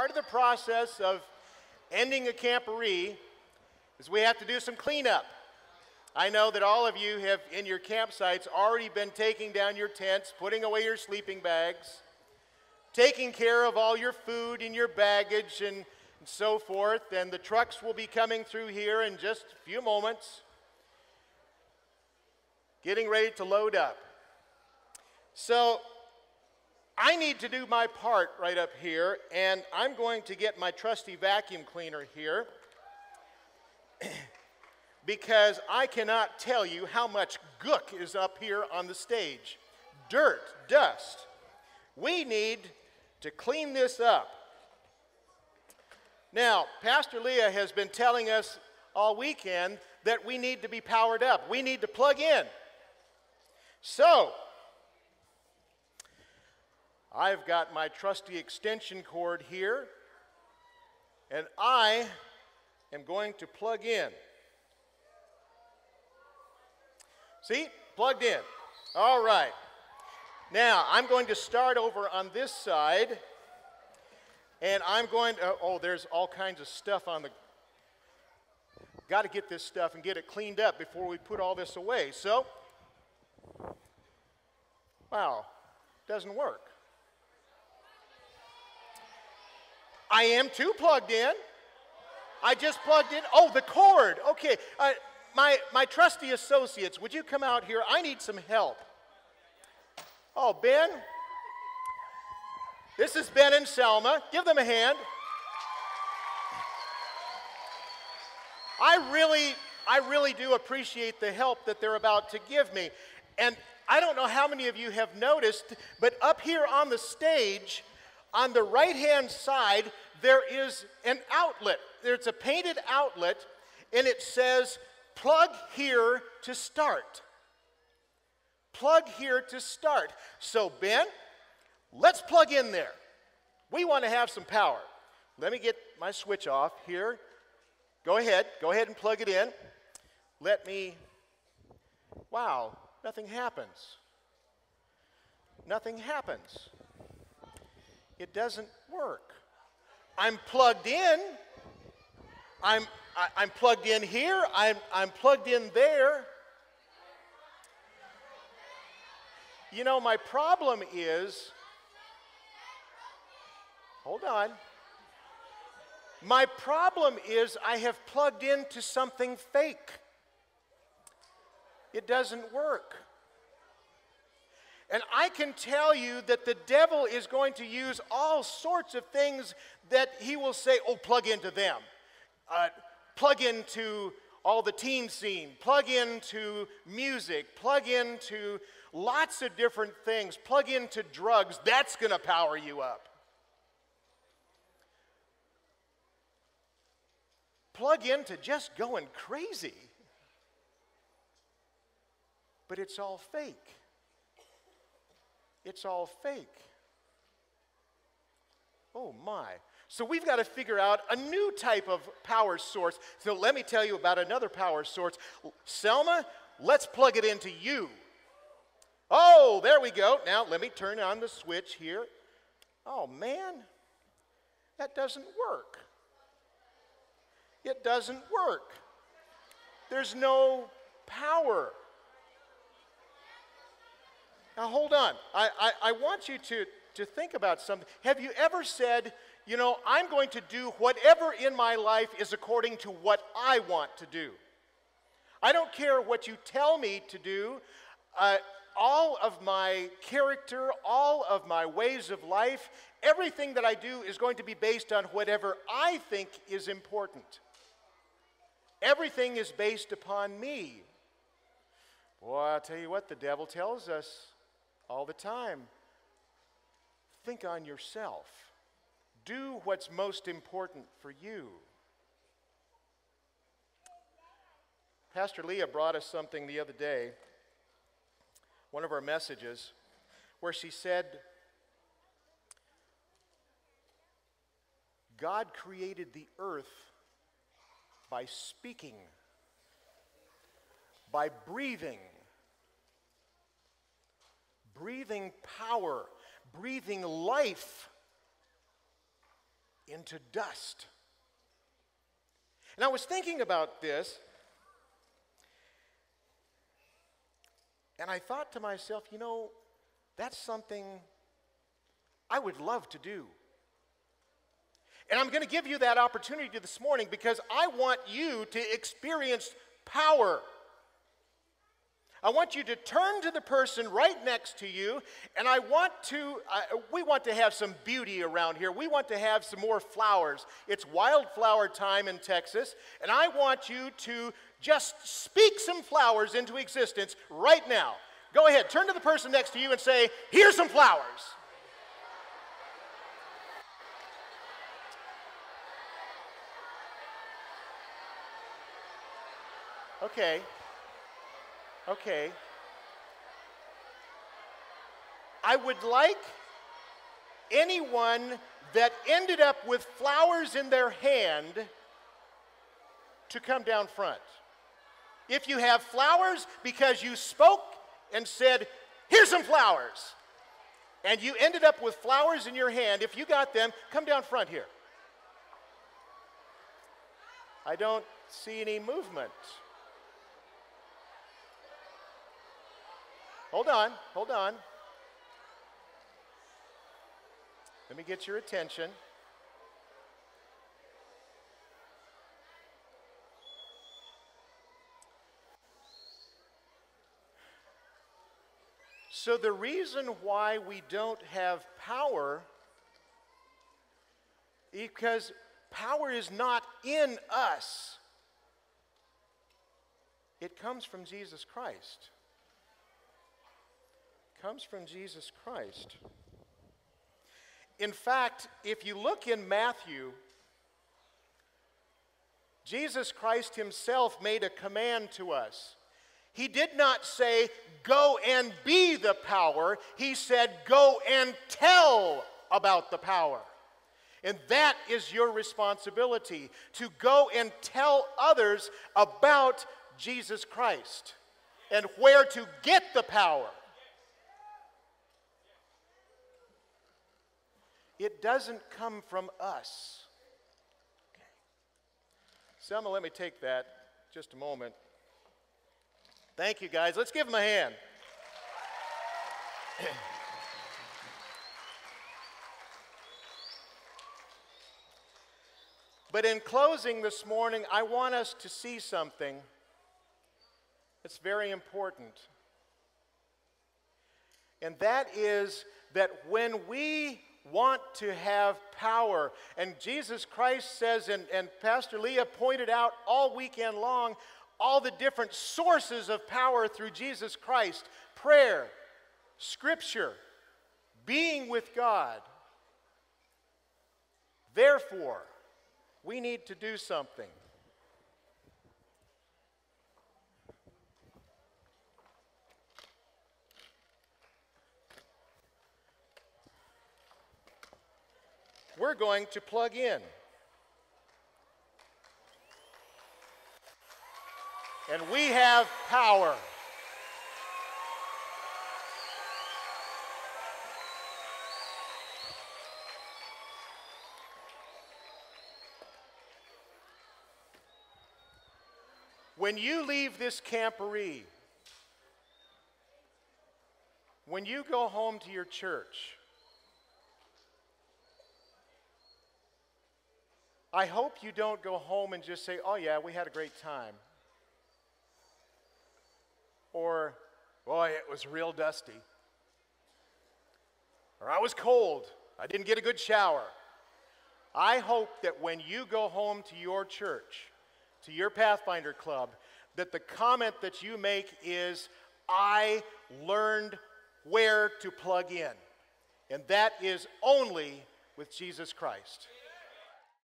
part of the process of ending a camporee is we have to do some cleanup. I know that all of you have, in your campsites, already been taking down your tents, putting away your sleeping bags, taking care of all your food and your baggage and so forth, and the trucks will be coming through here in just a few moments, getting ready to load up. So I need to do my part right up here, and I'm going to get my trusty vacuum cleaner here because I cannot tell you how much gook is up here on the stage. Dirt, dust. We need to clean this up. Now, Pastor Leah has been telling us all weekend that we need to be powered up. We need to plug in. So, I've got my trusty extension cord here, and I am going to plug in. See? Plugged in. All right. Now, I'm going to start over on this side, and I'm going to, oh, there's all kinds of stuff on the, got to get this stuff and get it cleaned up before we put all this away. So, wow, doesn't work. I am too plugged in. I just plugged in. Oh, the cord. Okay. My trusty associates, would you come out here? I need some help. Oh, Ben. This is Ben and Selma. Give them a hand. I really do appreciate the help that they're about to give me. And I don't know how many of you have noticed, but up here on the stage, on the right-hand side, there is an outlet. There's a painted outlet, and it says, plug here to start. Plug here to start. So, Ben, let's plug in there. We want to have some power. Let me get my switch off here. Go ahead and plug it in. Let me, wow, nothing happens. Nothing happens. It doesn't work. I'm plugged in. I'm plugged in here. I'm plugged in there. You know, my problem is, hold on. My problem is I have plugged into something fake. It doesn't work. And I can tell you that the devil is going to use all sorts of things that he will say, oh, plug into them. Plug into all the teen scene. Plug into music. Plug into lots of different things. Plug into drugs. That's going to power you up. Plug into just going crazy. But it's all fake. It's all fake. Oh my. So we've got to figure out a new type of power source. So let me tell you about another power source. Selma, let's plug it into you. Oh, there we go. Now let me turn on the switch here. Oh man, that doesn't work. It doesn't work. There's no power. Now hold on. I want you to think about something. Have you ever said, you know, I'm going to do whatever in my life is according to what I want to do. I don't care what you tell me to do. All of my character, all of my ways of life, everything that I do is going to be based on whatever I think is important. Everything is based upon me. Boy, I'll tell you what, the devil tells us all the time. Think on yourself. Do what's most important for you. Pastor Leah brought us something the other day, one of our messages, where she said, God created the earth by speaking, by breathing power, breathing life into dust. And I was thinking about this, and I thought to myself, you know, that's something I would love to do. And I'm going to give you that opportunity this morning because I want you to experience power. I want you to turn to the person right next to you, and we want to have some beauty around here. We want to have some more flowers. It's wildflower time in Texas, and I want you to just speak some flowers into existence right now. Go ahead, turn to the person next to you and say, "Here's some flowers." Okay. I would like anyone that ended up with flowers in their hand to come down front. If you have flowers because you spoke and said, "Here's some flowers," and you ended up with flowers in your hand, if you got them, come down front here. I don't see any movement. Hold on. Let me get your attention. So the reason why we don't have power is because power is not in us. It comes from Jesus Christ. Comes from Jesus Christ. In fact, if you look in Matthew, Jesus Christ himself made a command to us. He did not say, "Go and be the power." He said, "Go and tell about the power." And that is your responsibility, to go and tell others about Jesus Christ and where to get the power. It doesn't come from us. Okay. Selma, let me take that just a moment. Thank you, guys. Let's give them a hand. But in closing this morning, I want us to see something that's very important. And that is that when we want to have power, and Jesus Christ says, and Pastor Leah pointed out all weekend long, all the different sources of power through Jesus Christ: prayer, Scripture, being with God. Therefore, we need to do something. We're going to plug in. And we have power. When you leave this camporee, when you go home to your church, I hope you don't go home and just say, "Oh yeah, we had a great time." Or, "Boy, it was real dusty." Or, "I was cold. I didn't get a good shower." I hope that when you go home to your church, to your Pathfinder Club, that the comment that you make is, "I learned where to plug in." And that is only with Jesus Christ.